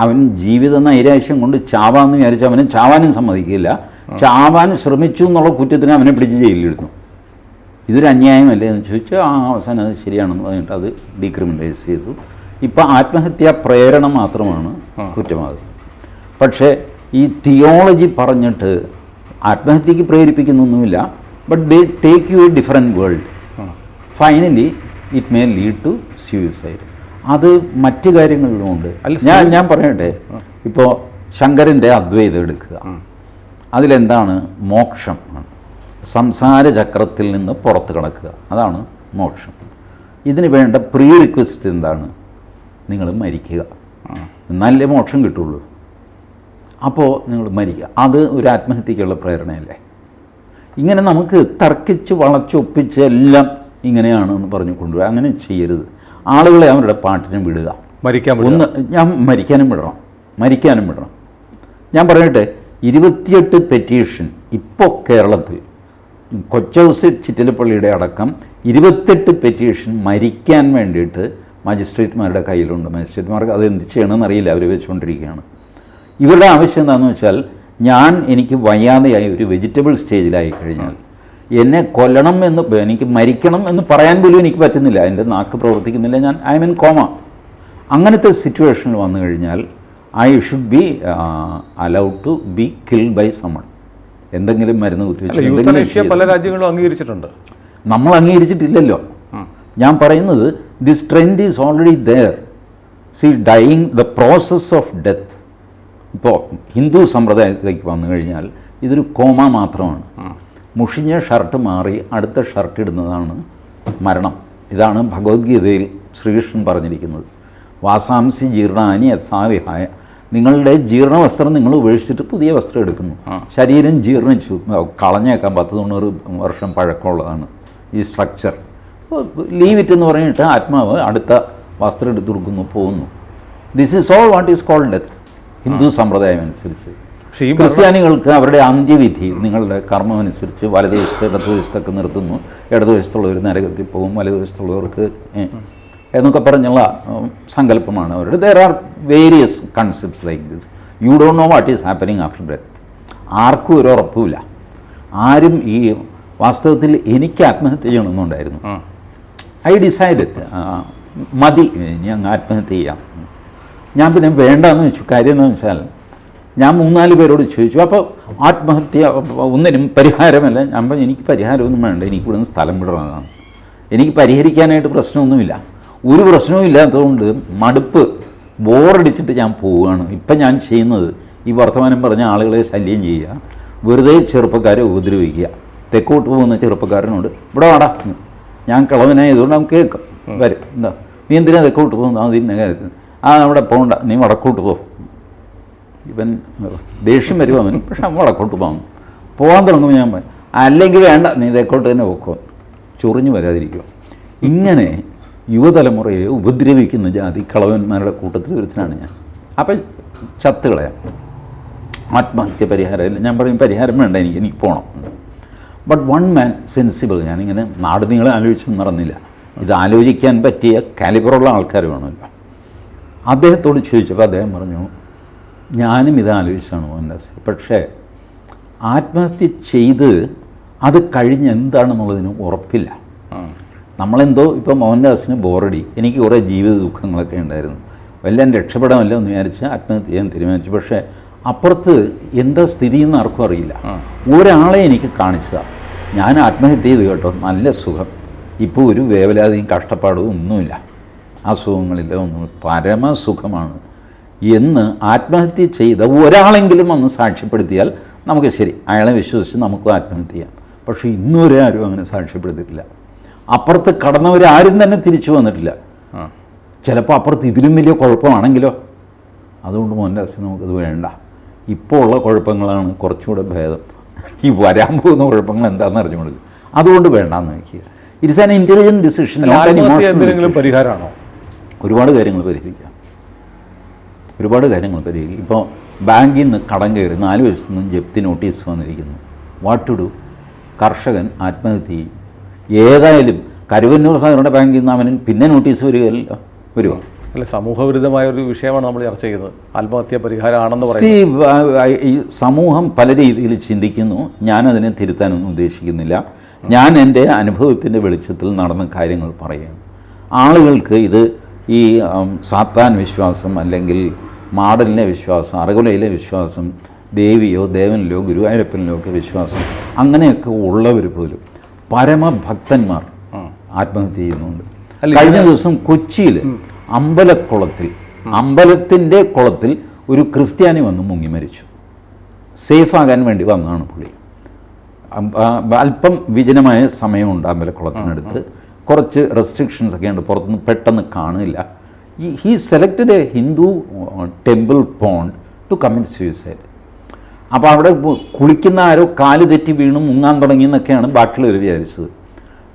അവൻ ജീവിത നൈരാശ്യം കൊണ്ട് ചാവാന്ന് വിചാരിച്ച് അവനെ ചാവാനും സമ്മതിക്കില്ല. ചാവാൻ ശ്രമിച്ചു എന്നുള്ള കുറ്റത്തിന് അവനെ പിടിച്ച് ജയിലിലിടുന്നു. ഇതൊരു അന്യായമല്ലേ എന്ന് ചോദിച്ചാൽ അവസാനം അത് ശരിയാണെന്ന് പറഞ്ഞിട്ട് അത് ഡീക്രിമിനലൈസ് ചെയ്തു. ഇപ്പം ആത്മഹത്യാ പ്രേരണ മാത്രമാണ് കുറ്റമാകുന്നത്. പക്ഷേ ഈ തിയോളജി പറഞ്ഞിട്ട് ആത്മഹത്യക്ക് പ്രേരിപ്പിക്കുന്നൊന്നുമില്ല. But they take you a different world. Finally it may lead to suicide. അത് മറ്റു കാര്യങ്ങളിലുമുണ്ട്. ഞാൻ പറയട്ടെ, ഇപ്പോൾ ശങ്കരൻ്റെ അദ്വൈതം എടുക്കുക. അതിലെന്താണ് മോക്ഷം? സംസാര ചക്രത്തിൽ നിന്ന് പുറത്ത് കിടക്കുക, അതാണ് മോക്ഷം. ഇതിന് വേണ്ട പ്രീ റിക്വസ്റ്റ് എന്താണ്? നിങ്ങൾ മരിക്കുക, എന്നാലേ മോക്ഷം കിട്ടുള്ളൂ. അപ്പോൾ നിങ്ങൾ മരിക്കുക. അത് ഒരു ആത്മഹത്യക്കുള്ള പ്രേരണയല്ലേ? ഇങ്ങനെ നമുക്ക് തർക്കിച്ച് വളച്ചൊപ്പിച്ച് എല്ലാം ഇങ്ങനെയാണെന്ന് പറഞ്ഞു കൊണ്ടുവരിക. അങ്ങനെ ചെയ്യരുത്. ആളുകളെ അവരുടെ പാട്ടിനും വിടുക. മരിക്കാനും വിടണം. ഞാൻ പറയട്ടെ, 28 പെറ്റീഷൻ ഇപ്പോൾ കേരളത്തിൽ കൊച്ചൗസ് ചിറ്റിലപ്പള്ളിയുടെ അടക്കം 28 പെറ്റീഷൻ മരിക്കാൻ വേണ്ടിയിട്ട് മജിസ്ട്രേറ്റ്മാരുടെ കയ്യിലുണ്ട്. മജിസ്ട്രേറ്റ്മാർക്ക് അത് എന്ത് ചെയ്യണമെന്ന് അറിയില്ല, അവർ വെച്ചുകൊണ്ടിരിക്കുകയാണ്. ഇവരുടെ ആവശ്യം എന്താണെന്ന് വെച്ചാൽ, എനിക്ക് വയ്യാതെയായി ഒരു വെജിറ്റബിൾ സ്റ്റേജിലായി കഴിഞ്ഞാൽ എന്നെ കൊല്ലണം എന്ന്, എനിക്ക് മരിക്കണം എന്ന് പറയാൻ പോലും എനിക്ക് പറ്റുന്നില്ല. എൻ്റെ നാക്ക് പ്രവർത്തിക്കുന്നില്ല, ഐ എം ഇൻ കോമ. അങ്ങനത്തെ സിറ്റുവേഷനിൽ വന്നു കഴിഞ്ഞാൽ I should be allowed to be killed by someone. എന്തെങ്കിലും മരുന്ന് കുത്തിവെച്ച് പല രാജ്യങ്ങളും അംഗീകരിച്ചിട്ടുണ്ട്. നമ്മൾ അംഗീകരിച്ചിട്ടില്ലല്ലോ. ഞാൻ പറയുന്നത് this trend is already there. See dying, the process of death. ഇപ്പോൾ ഹിന്ദു സമ്പ്രദായത്തിലേക്ക് വന്നു കഴിഞ്ഞാൽ ഇതൊരു കോമ മാത്രമാണ്. മുഷിഞ്ഞ ഷർട്ട് മാറി അടുത്ത ഷർട്ട് ഇടുന്നതാണ് മരണം. ഇതാണ് ഭഗവത്ഗീതയിൽ ശ്രീകൃഷ്ണൻ പറഞ്ഞിരിക്കുന്നത്. വാസാംസി ജീർണാനി യഥാവിഹായ, നിങ്ങളുടെ ജീർണവസ്ത്രം നിങ്ങൾ ഉപേക്ഷിച്ചിട്ട് പുതിയ വസ്ത്രം എടുക്കുന്നു. ശരീരം ജീർണിച്ചു, കളഞ്ഞേക്കാൻ 10-90 വർഷം പഴക്കമുള്ളതാണ് ഈ സ്ട്രക്ചർ. ലീവ് ഇറ്റ് എന്ന് പറഞ്ഞിട്ട് ആത്മാവ് അടുത്ത വസ്ത്രം എടുത്തു കൊടുക്കുന്നു, പോകുന്നു. This is all what is called death Hindu സമ്പ്രദായം അനുസരിച്ച്. ക്രിസ്ത്യാനികൾക്ക് അവരുടെ അന്ത്യവിധി നിങ്ങളുടെ കർമ്മം അനുസരിച്ച് വലതുവശത്ത് ഇടതുവശത്തൊക്കെ നിർത്തുന്നു. ഇടതുവശത്തുള്ളവർ നരകത്തിൽ പോകും, വലതുവശത്തുള്ളവർക്ക് എന്നൊക്കെ പറഞ്ഞുള്ള സങ്കല്പമാണ് അവരുടെ. There are various concepts like this. You don't know what is happening after death. ആർക്കും ഒരു ഉറപ്പുമില്ല. ആരും ഈ വാസ്തവത്തിൽ എനിക്ക് ആത്മഹത്യ ചെയ്യണമെന്നുണ്ടായിരുന്നു. ഐ ഡിസൈഡഡ് മതി, ഇനി അങ്ങ് ആത്മഹത്യ ചെയ്യാം. ഞാൻ പിന്നെ വേണ്ടെന്ന് വെച്ചു. കാര്യം എന്താണെന്ന് വെച്ചാൽ ഞാൻ 3-4 പേരോട് ചോദിച്ചു, അപ്പോൾ ആത്മഹത്യ ഒന്നിനും പരിഹാരമല്ല. ഞാൻ പറഞ്ഞു എനിക്ക് പരിഹാരമൊന്നും വേണ്ട, എനിക്ക് ഇവിടെ നിന്ന് സ്ഥലം വിടണമെന്നാണ്. എനിക്ക് പരിഹരിക്കാനായിട്ട് പ്രശ്നമൊന്നുമില്ല, ഒരു പ്രശ്നവും ഇല്ലാത്തതുകൊണ്ട് മടുപ്പ് ബോറടിച്ചിട്ട് ഞാൻ പോവുകയാണ്. ഇപ്പം ഞാൻ ചെയ്യുന്നത് ഈ വർത്തമാനം പറഞ്ഞ ആളുകളെ ശല്യം ചെയ്യുക, വെറുതെ ചെറുപ്പക്കാരെ ഉപദ്രവിക്കുക. തെക്കോട്ട് പോകുന്ന ചെറുപ്പക്കാരനോട് ഇവിടെ വാടാ, ഞാൻ കിളവനായതുകൊണ്ട് നമുക്ക് കേൾക്കാം, വരും, എന്താ നീ എന്തിനാ തെക്കോട്ട് പോകുന്നു, അതിൻ്റെ കാര്യത്തിൽ അവിടെ പോകണ്ട, നീ വടക്കോട്ട് പോ. ഇവൻ ദേഷ്യം വരും അവന്, പക്ഷെ അവൻ വടക്കോട്ട് പോകാൻ തുടങ്ങുമ്പോൾ ഞാൻ അല്ലെങ്കിൽ വേണ്ട നീ തെക്കോട്ട് തന്നെ പോക്കോ, ചൊറിഞ്ഞു വരാതിരിക്കുക. ഇങ്ങനെ യുവതലമുറയെ ഉപദ്രവിക്കുന്ന ജാതി കളവന്മാരുടെ കൂട്ടത്തിൽ ഒരുത്തനാണ് ഞാൻ. അപ്പം ചത്ത് കളയാം, ആത്മഹത്യ പരിഹാരമില്ല. ഞാൻ പറയും പരിഹാരം വേണ്ട, എനിക്ക് പോകണം. ബട്ട് വൺ മാൻ സെൻസിബിൾ, ഞാനിങ്ങനെ നാട് നീളെ ആലോചിച്ചൊന്നും നടന്നില്ല. ഇത് ആലോചിക്കാൻ പറ്റിയ കാലിബറുള്ള ആൾക്കാർ വേണമല്ലോ. അദ്ദേഹത്തോട് ചോദിച്ചപ്പോൾ അദ്ദേഹം പറഞ്ഞു, ഞാനും ഇത് ആലോചിച്ചാണ് മോഹൻദാസ്, പക്ഷേ ആത്മഹത്യ ചെയ്ത് അത് കഴിഞ്ഞ് എന്താണെന്നുള്ളതിന് ഉറപ്പില്ല. നമ്മളെന്തോ ഇപ്പോൾ മോഹൻദാസിന് ബോറടി, എനിക്ക് കുറേ ജീവിത ദുഃഖങ്ങളൊക്കെ ഉണ്ടായിരുന്നു, എല്ലാം രക്ഷപ്പെടാമല്ലോ എന്ന് വിചാരിച്ച് ആത്മഹത്യ ചെയ്യാൻ തീരുമാനിച്ചു. പക്ഷേ അപ്പുറത്ത് എന്താ സ്ഥിതിയെന്ന് ആർക്കും അറിയില്ല. ഒരാളെ എനിക്ക് കാണിച്ചതാണ്, ഞാൻ ആത്മഹത്യ ചെയ്ത് കേട്ടോ, നല്ല സുഖം, ഇപ്പോൾ ഒരു വേവലാതിയും കഷ്ടപ്പാടും ഒന്നുമില്ല, അസുഖങ്ങളില്ല, ഒന്നും, പരമസുഖമാണ് എന്ന് ആത്മഹത്യ ചെയ്ത ഒരാളെങ്കിലും ഒന്ന് സാക്ഷ്യപ്പെടുത്തിയാൽ നമുക്ക് ശരി, അയാളെ വിശ്വസിച്ച് നമുക്ക് ആത്മഹത്യ ചെയ്യാം. പക്ഷേ ഇന്നുവരെ ആരും അങ്ങനെ സാക്ഷ്യപ്പെടുത്തിയിട്ടില്ല. അപ്പുറത്ത് കടന്നവരാരും തന്നെ തിരിച്ചു വന്നിട്ടില്ല. ചിലപ്പോൾ അപ്പുറത്ത് ഇതിലും വലിയ കുഴപ്പമാണെങ്കിലോ. അതുകൊണ്ട് മോഹൻദാസ് നമുക്കത് വേണ്ട. ഇപ്പോൾ ഉള്ള കുഴപ്പങ്ങളാണ് കുറച്ചുകൂടെ ഭേദം. ഈ വരാൻ പോകുന്ന കുഴപ്പങ്ങൾ എന്താണെന്ന് അറിഞ്ഞുകൊടുക്കുക, അതുകൊണ്ട് വേണ്ടാന്ന് വയ്ക്കുക. It's an intelligent decision. എന്തെങ്കിലും പരിഹാരമാണോ? ഒരുപാട് കാര്യങ്ങൾ പരിഹരിക്കാം, ഒരുപാട് കാര്യങ്ങൾ പരിഹരിക്കും. ഇപ്പോൾ ബാങ്കിൽ നിന്ന് കടം കയറി 4 വയസ്സിൽ നിന്നും ജപ്തി നോട്ടീസ് വന്നിരിക്കുന്നു. What to do? കർഷകൻ ആത്മഹത്യ ചെയ്യും. ഏതായാലും കരുവന്നൂർ സഹകരണ ബാങ്കിൽ നിന്ന് അവന് പിന്നെ നോട്ടീസ് വരുമല്ലോ, വരുമോ? അല്ല, സമൂഹവിരുദ്ധമായ ഒരു വിഷയമാണ് നമ്മൾ ചർച്ച ചെയ്യുന്നത്. ആത്മഹത്യ പരിഹാരമാണെന്ന് പറയുന്നത് ഈ സമൂഹം പല രീതിയിൽ ചിന്തിക്കുന്നു. ഞാനതിനെ തിരുത്താനൊന്നും ഉദ്ദേശിക്കുന്നില്ല. ഞാൻ എൻ്റെ അനുഭവത്തിൻ്റെ വെളിച്ചത്തിൽ നടന്ന കാര്യങ്ങൾ പറയുകയാണ്. ആളുകൾക്ക് ഇത് ഈ സാത്താൻ വിശ്വാസം അല്ലെങ്കിൽ മാടലിനെ വിശ്വാസം, അറകുലയിലെ വിശ്വാസം, ദേവിയോ ദേവനിലോ ഗുരുവായൂരപ്പനിലോ ഒക്കെ വിശ്വാസം അങ്ങനെയൊക്കെ ഉള്ളവർ പോലും പരമഭക്തന്മാർ ആത്മഹത്യ ചെയ്യുന്നുണ്ട്. കഴിഞ്ഞ ദിവസം കൊച്ചിയിൽ അമ്പലത്തിൻ്റെ കുളത്തിൽ ഒരു ക്രിസ്ത്യാനി വന്ന് മുങ്ങി മരിച്ചു. സേഫാകാൻ വേണ്ടി വന്നതാണ് പുള്ളി. അല്പം വിജനമായ സമയമുണ്ട് അമ്പലക്കുളത്തിനടുത്ത്, കുറച്ച് റെസ്ട്രിക്ഷൻസ് ഒക്കെ ഉണ്ട്, പുറത്തുനിന്ന് പെട്ടെന്ന് കാണില്ല. He selected a Hindu temple pond to commit suicide. അപ്പോൾ അവിടെ കുളിക്കുന്ന ആരോ കാല് തെറ്റി വീണും മുങ്ങാൻ തുടങ്ങിയെന്നൊക്കെയാണ് ബാക്കിയുള്ളവർ വിചാരിച്ചത്.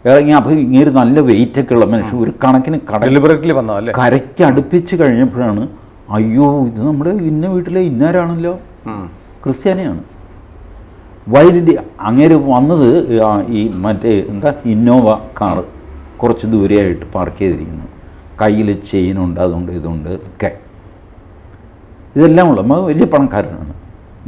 ഇറങ്ങി അപ്പോൾ ഇങ്ങനെ നല്ല വെയിറ്റൊക്കെ ഉള്ള മനുഷ്യൻ ഒരു കണക്കിന് ഡെലിബറേറ്റ്ലി വന്നതല്ലേ, കരയ്ക്ക് അടുപ്പിച്ച് കഴിഞ്ഞപ്പോഴാണ് അയ്യോ ഇത് നമ്മുടെ ഇന്ന വീട്ടിലെ ഇന്നാരാണല്ലോ, ക്രിസ്ത്യാനിയാണ്. വൈദ്യുതി അങ്ങേര് വന്നത് ഈ മറ്റേ ഇന്നോവ കാറ് കുറച്ച് ദൂരെയായിട്ട് പാർക്ക് ചെയ്തിരിക്കുന്നു. കയ്യിൽ ചെയിനുണ്ട്, അതുകൊണ്ട് ഇതുണ്ട് ഒക്കെ, ഇതെല്ലാം ഉള്ള വലിയ പണക്കാരനാണ്.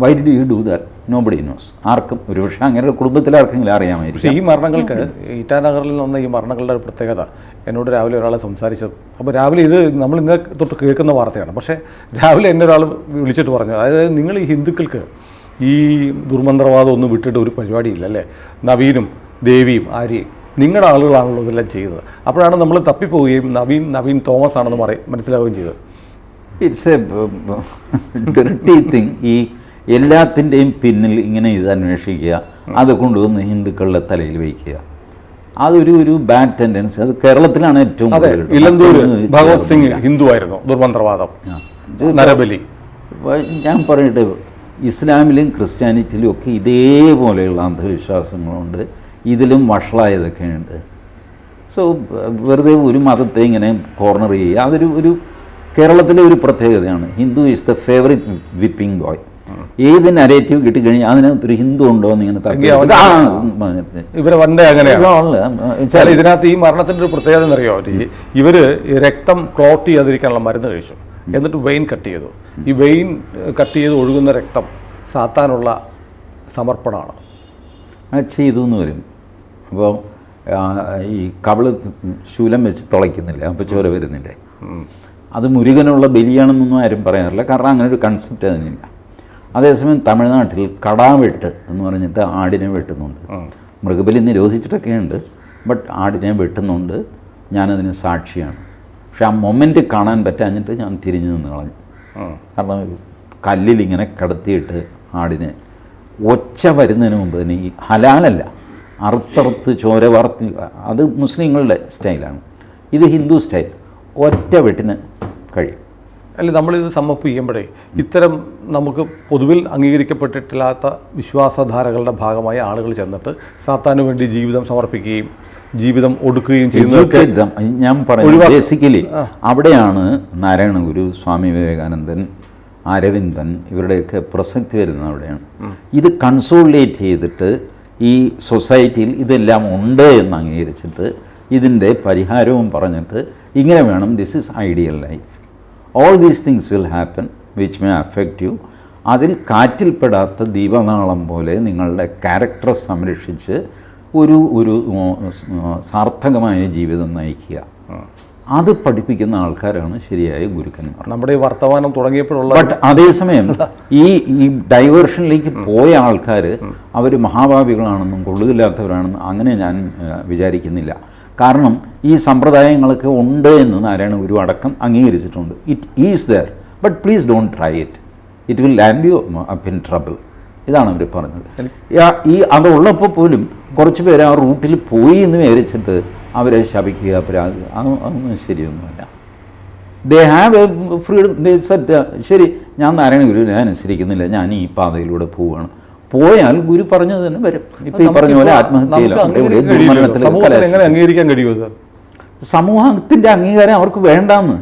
Why did you do that? Nobody knows. ആർക്കും ഒരുപക്ഷെ അങ്ങനെ കുടുംബത്തിൽ ആർക്കെങ്കിലും അറിയാമായിരിക്കും. പക്ഷേ ഈ മരണങ്ങൾക്ക് ഇറ്റാനഗറിൽ നിന്ന് ഈ മരണങ്ങളുടെ പ്രത്യേകത എന്നോട് രാവിലെ ഒരാളെ സംസാരിച്ചത്. അപ്പോൾ രാവിലെ ഇത് നമ്മൾ ഇന്നലെ തൊട്ട് കേൾക്കുന്ന വാർത്തയാണ്, പക്ഷേ രാവിലെ എന്നെ ഒരാൾ വിളിച്ചിട്ട് പറഞ്ഞു, അതായത് നിങ്ങൾ ഈ ഹിന്ദുക്കൾക്ക് ഈ ദുർമന്ത്രവാദം ഒന്നും വിട്ടിട്ട് ഒരു പരിപാടിയില്ല അല്ലേ, നവീനും ദേവിയും ആര്യയും നിങ്ങളുടെ ആളുകളാണല്ലോ ഇതെല്ലാം ചെയ്തത്. അപ്പോഴാണ് നമ്മൾ തപ്പിപ്പോവുകയും നവീൻ തോമസ് ആണെന്ന് മനസ്സിലാവുകയും ചെയ്തത്. It's A dirty thing. ഈ എല്ലാത്തിൻ്റെയും പിന്നിൽ ഇങ്ങനെ ഇത് അന്വേഷിക്കുക, അത് കൊണ്ടുവന്ന് ഹിന്ദുക്കളുടെ തലയിൽ വയ്ക്കുക. അതൊരു ബാഡ് ടെൻഡൻസി. അത് കേരളത്തിലാണ് ഏറ്റവും അതെ. കൂടുതൽ. ഇലന്തൂർ മറ്റൊന്ന് ഭഗവത് സിംഗ് ഹിന്ദു ആയിരുന്നു, ദുർമന്ത്രവാദം, നരബലി. ഞാൻ പറയട്ടെ, ഇസ്ലാമിലും ക്രിസ്ത്യാനിറ്റിയിലും ഒക്കെ ഇതേപോലെയുള്ള അന്ധവിശ്വാസങ്ങളുണ്ട്, ഇതിലും വഷളായതൊക്കെയുണ്ട്. സോ വെറുതെ ഒരു മതത്തെ ഇങ്ങനെ കോർണർ ചെയ്യുക, അതൊരു കേരളത്തിലെ ഒരു പ്രത്യേകതയാണ്. Hindu is the favourite whipping boy. ഏത് നരേറ്റീവ് കിട്ടിക്കഴിഞ്ഞാൽ അതിനകത്തൊരു ഹിന്ദു ഉണ്ടോ എന്ന് ഇങ്ങനെ ഇവരെ വണ്ടേ അങ്ങനെയാണ്. ഇതിനകത്ത് ഈ മരണത്തിൻ്റെ ഒരു പ്രത്യേകത എന്നറിയോ, ഇവർ രക്തം ക്ലോട്ട് ചെയ്യാതിരിക്കാനുള്ള മരുന്ന് കഴിച്ചു, എന്നിട്ട് വെയിൻ കട്ട് ചെയ്തു. ഈ വെയിൻ കട്ട് ചെയ്ത് ഒഴുകുന്ന രക്തം സാത്താനുള്ള സമർപ്പണമാണ്. അത് ചെയ്തു എന്ന് വരും. അപ്പോൾ ഈ കവിള് ശൂലം വെച്ച് തുളയ്ക്കുന്നില്ല, അപ്പോൾ ചോര വരുന്നില്ലേ, അത് മുരുകനുള്ള ബലിയാണെന്നൊന്നും ആരും പറയാറില്ല, കാരണം അങ്ങനെ ഒരു കൺസെപ്റ്റ് അതിനില്ല. അതേസമയം തമിഴ്നാട്ടിൽ കടാവെട്ട് എന്ന് പറഞ്ഞിട്ട് ആടിനെ വെട്ടുന്നുണ്ട്. മൃഗബലി നിരോധിച്ചിട്ടൊക്കെയുണ്ട്, ബട്ട് ആടിനെ വെട്ടുന്നുണ്ട്. ഞാനതിന് സാക്ഷിയാണ്. പക്ഷെ ആ മൊമെൻ്റ് കാണാൻ പറ്റാഞ്ഞിട്ട് ഞാൻ തിരിഞ്ഞു നിന്ന് കളഞ്ഞു. കാരണം കല്ലിലിങ്ങനെ കിടത്തിയിട്ട് ആടിനെ ഒച്ച വരുന്നതിന് മുമ്പ് തന്നെ, ഈ ഹലാലല്ല, അറുത്തറുത്ത് ചോര വാർത്തി, അത് മുസ്ലിങ്ങളുടെ സ്റ്റൈലാണ്. ഇത് ഹിന്ദു സ്റ്റൈൽ, ഒറ്റ വെട്ടിന് കഴിയും. അല്ല, നമ്മളിത് സമ്മപ്പ് ചെയ്യുമ്പോഴേ ഇത്തരം നമുക്ക് പൊതുവിൽ അംഗീകരിക്കപ്പെട്ടിട്ടില്ലാത്ത വിശ്വാസധാരകളുടെ ഭാഗമായി ആളുകൾ ചെന്നിട്ട് സാത്താന് വേണ്ടി ജീവിതം സമർപ്പിക്കുകയും ജീവിതം ഒടുക്കുകയും ചെയ്യുന്നതൊക്കെ ഞാൻ പറയുന്നത് ബേസിക്കലി അവിടെയാണ് നാരായണ ഗുരു, സ്വാമി വിവേകാനന്ദൻ, അരവിന്ദൻ ഇവരുടെയൊക്കെ പ്രസക്തി വരുന്നത് അവിടെയാണ്. ഇത് കൺസോളിഡേറ്റ് ചെയ്തിട്ട് ഈ സൊസൈറ്റിയിൽ ഇതെല്ലാം ഉണ്ട് എന്ന് അംഗീകരിച്ചിട്ട് ഇതിൻ്റെ പരിഹാരവും പറഞ്ഞിട്ട് ഇങ്ങനെ വേണം, this is ideal life, all these things will happen which may affect U. അതിൽ കാറ്റിൽപ്പെടാത്ത ദീപനാളം പോലെ നിങ്ങളുടെ ക്യാരക്ടർ സംരക്ഷിച്ച് ഒരു സാർത്ഥകമായ ജീവിതം നയിക്കുക. അത് പഠിപ്പിക്കുന്ന ആൾക്കാരാണ് ശരിയായ ഗുരുക്കന്മാർ. നമ്മുടെ ഈ വർത്തമാനം തുടങ്ങിയപ്പോഴുള്ള ബട്ട് അതേസമയം ഈ ഡൈവേർഷനിലേക്ക് പോയ ആൾക്കാർ അവർ മഹാഭാവികളാണെന്നും കൊള്ളുകയില്ലാത്തവരാണെന്നും അങ്ങനെ ഞാൻ വിചാരിക്കുന്നില്ല. കാരണം ഈ സമ്പ്രദായങ്ങളൊക്കെ ഉണ്ട് എന്ന് നാരായണ ഗുരു അടക്കം അംഗീകരിച്ചിട്ടുണ്ട്. It is there, but please don't try it, it will land U up in trouble. ഇതാണ് അവർ പറഞ്ഞത്. ഈ അതുള്ളപ്പോൾ പോലും കുറച്ച് പേര് ആ റൂട്ടിൽ പോയി എന്ന് വിചാരിച്ചിട്ട് അവരെ ശപിക്കുക, അതൊന്നും ശരിയൊന്നുമല്ല. They have a freedom. They set, ശരി, ഞാൻ നാരായണ ഗുരുവിനെ അനുസരിക്കുന്നില്ല, ഞാൻ ഈ പാതയിലൂടെ പോവുകയാണ്. പോയാൽ ഗുരു പറഞ്ഞത് തന്നെ വരും. ഇപ്പം ഈ പറഞ്ഞ പോലെ ആത്മഹത്യയിലും അംഗീകരിക്കാൻ കഴിയുമോ? സമൂഹത്തിൻ്റെ അംഗീകാരം അവർക്ക് വേണ്ടാന്ന്.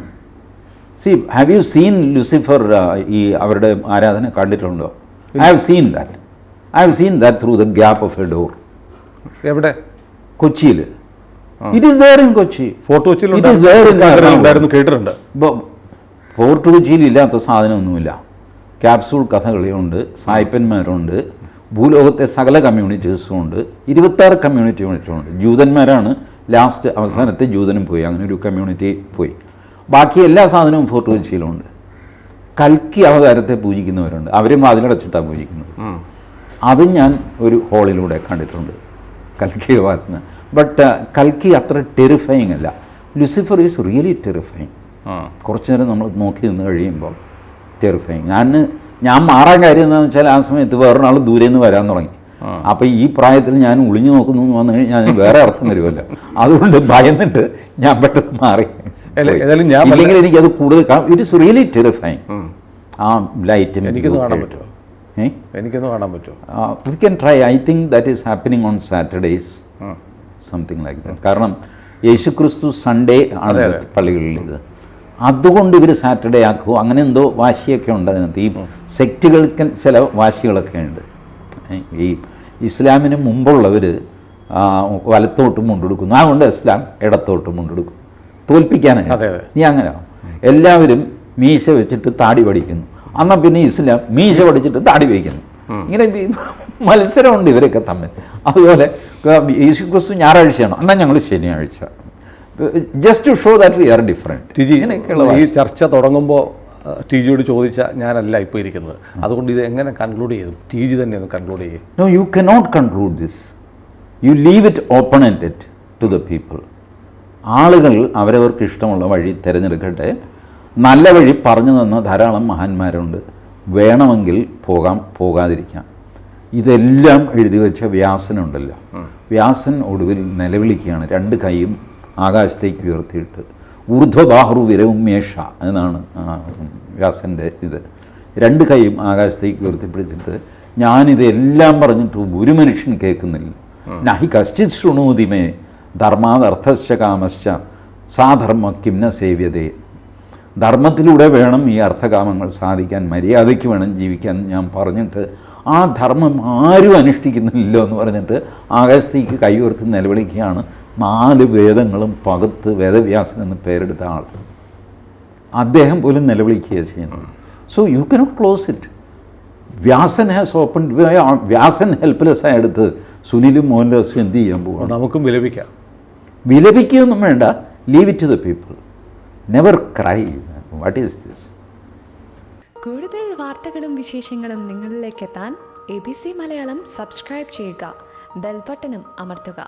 See, have you seen Lucifer? ഈ അവരുടെ ആരാധന കണ്ടിട്ടുണ്ടോ? I have seen that through the gap of a door. എവിടെ? കൊച്ചിയിൽ. It is there in Kochi. Fort കൊച്ചിയിൽ കേട്ടിട്ടുണ്ട്. ഫോർട്ട് കൊച്ചിയിൽ ഇല്ലാത്ത സാധനമൊന്നുമില്ല. ക്യാപ്സൂൾ കഥകളിയുണ്ട്, സായിപ്പന്മാരുണ്ട്, ഭൂലോകത്തെ സകല കമ്മ്യൂണിറ്റീസും ഉണ്ട്. 26 കമ്മ്യൂണിറ്റിയുണ്ട്. ജൂതന്മാരാണ് ലാസ്റ്റ്, അവസാനത്തെ ജൂതനും പോയി, അങ്ങനെ ഒരു കമ്മ്യൂണിറ്റി പോയി. ബാക്കി എല്ലാ സാധനവും ഫോർട്ട് കൊച്ചിയിലുണ്ട്. കൽക്കി അവതാരത്തെ പൂജിക്കുന്നവരുണ്ട്, അവരും വാതിലടച്ചിട്ടാണ് പൂജിക്കുന്നത്. അതും ഞാൻ ഒരു ഹോളിലൂടെ കണ്ടിട്ടുണ്ട്, കൽക്കി അവതാരത്തിന്. ബട്ട് കൽക്കി അത്ര ടെറിഫയിങ് അല്ല. Lucifer is really terrifying. കുറച്ചു നേരം നമ്മൾ നോക്കി നിന്ന് കഴിയുമ്പോൾ ടെറിഫയിങ്. ഞാൻ മാറാൻ കാര്യം എന്താണെന്ന് വെച്ചാൽ, ആ സമയത്ത് വേറൊരാൾ ദൂരെ നിന്ന് വരാൻ തുടങ്ങി. അപ്പോൾ ഈ പ്രായത്തിൽ ഞാൻ ഒളിഞ്ഞു നോക്കുന്നു എന്ന് വന്നു കഴിഞ്ഞാൽ അതിന് വേറെ അർത്ഥം വരുമല്ലോ. അതുകൊണ്ട് ഭയന്നിട്ട് ഞാൻ പെട്ടെന്ന് മാറി. ഇല്ലെങ്കിൽ എനിക്കത് കൂടുതൽ ഇറ്റ് ഇസ് റിയലി ടെറിഫയിങ്. ആ ലൈറ്റ് എനിക്കൊന്ന് കാണാൻ പറ്റുമോ? എനിക്കൊന്ന് കാണാൻ പറ്റുമോ? We can try. I think that is happening on Saturdays, something like that. കാരണം യേശുക്രിസ്തു സൺഡേ ആണ് പള്ളികളിൽ. ഇത് അതുകൊണ്ട് ഇവർ സാറ്റർഡേ ആക്കുമോ, അങ്ങനെ എന്തോ വാശിയൊക്കെ ഉണ്ട് അതിനകത്ത്. ഈ സെക്റ്റുകൾക്ക് ചില വാശികളൊക്കെ ഉണ്ട്. ഈ ഇസ്ലാമിന് മുമ്പുള്ളവർ വലത്തോട്ട് മുണ്ടെടുക്കുന്നു, അതുകൊണ്ട് ഇസ്ലാം ഇടത്തോട്ട് മുണ്ടെടുക്കും, തോൽപ്പിക്കാനാണ്. നീ അങ്ങനെ എല്ലാവരും മീശ വെച്ചിട്ട് താടി പഠിക്കുന്നു, എന്നാൽ പിന്നെ ഇസ്ലാം മീശ പഠിച്ചിട്ട് താടി വയ്ക്കുന്നു. ഇങ്ങനെ മത്സരമുണ്ട് ഇവരൊക്കെ തമ്മിൽ. അതുപോലെ യേശുക്രിസ്തു ഞായറാഴ്ചയാണോ, എന്നാൽ ഞങ്ങൾ ശനിയാഴ്ച, just to show that we are different. ഈ ചർച്ച തുടങ്ങുമ്പോൾ ടി ജിയോട് ചോദിച്ചാൽ ഞാനല്ല ഇപ്പോൾ ഇരിക്കുന്നത്, അതുകൊണ്ട് ഇത് എങ്ങനെ കൺക്ലൂഡ് ചെയ്തു? ടി ജി തന്നെ ഒന്ന് കൺക്ലൂഡ് ചെയ്യും. No, you cannot conclude this. You leave it open ended to the people. ആളുകൾ അവരവർക്ക് ഇഷ്ടമുള്ള വഴി തിരഞ്ഞെടുക്കട്ടെ. നല്ല വഴി പറഞ്ഞു തന്ന ധാരാളം മഹാന്മാരുണ്ട്. വേണമെങ്കിൽ പോകാം, പോകാതിരിക്കാം. ഇതെല്ലാം എഴുതി വെച്ച വ്യാസനുണ്ടല്ലോ. വ്യാസൻ ഒടുവിൽ നിലവിളിക്കുകയാണ്, രണ്ട് കൈയും ആകാശത്തേക്ക് ഉയർത്തിയിട്ട്. ഊർധ്വബാഹു വിരവുമേഷ എന്നാണ് വ്യാസൻ്റെ ഇത്. രണ്ട് കൈയും ആകാശത്തേക്ക് ഉയർത്തിപ്പിടിച്ചിട്ട്, ഞാനിതെല്ലാം പറഞ്ഞിട്ട് ഒരു മനുഷ്യൻ കേൾക്കുന്നില്ല. നഹി കശ്ചിത് ശൃണോതിമേ ധർമാദർത്ഥശ്ച കാമശ്ച സാധർമ്മ കിംന സേവ്യതേ. ധർമ്മത്തിലൂടെ വേണം ഈ അർത്ഥകാമങ്ങൾ സാധിക്കാൻ, മര്യാദയ്ക്ക് വേണം ജീവിക്കാൻ ഞാൻ പറഞ്ഞിട്ട് ആ ധർമ്മം ആരും അനുഷ്ഠിക്കുന്നില്ലല്ലോ എന്ന് പറഞ്ഞിട്ട് ആകാശത്തേക്ക് കൈ ഉയർത്തി നിലവിളിക്കുകയാണ്. 4 വേദങ്ങളും പകുത്ത് വേദവ്യാസൻ എന്ന് പേരെടുത്ത ആൾ, അദ്ദേഹം പോലും നിലവിളിക്കുകയാണ് ചെയ്യുന്നത്. So you cannot close it. Vyasan has open. Vyasan helpless ആയെടുത്ത് സുനിലും മോഹൻദാസും എന്ത് ചെയ്യാൻ പോകും? നമുക്കും വിലപിക്കാം. വിലപിക്കുകയൊന്നും വേണ്ട, leave it to the people. Never cry. What is this? കൂടുതൽ വാർത്തകളും വിശേഷങ്ങളും നിങ്ങളിലേക്ക് എത്താൻ ABC മലയാളം സബ്സ്ക്രൈബ് ചെയ്യുക, ബെൽ ബട്ടണും അമർത്തുക.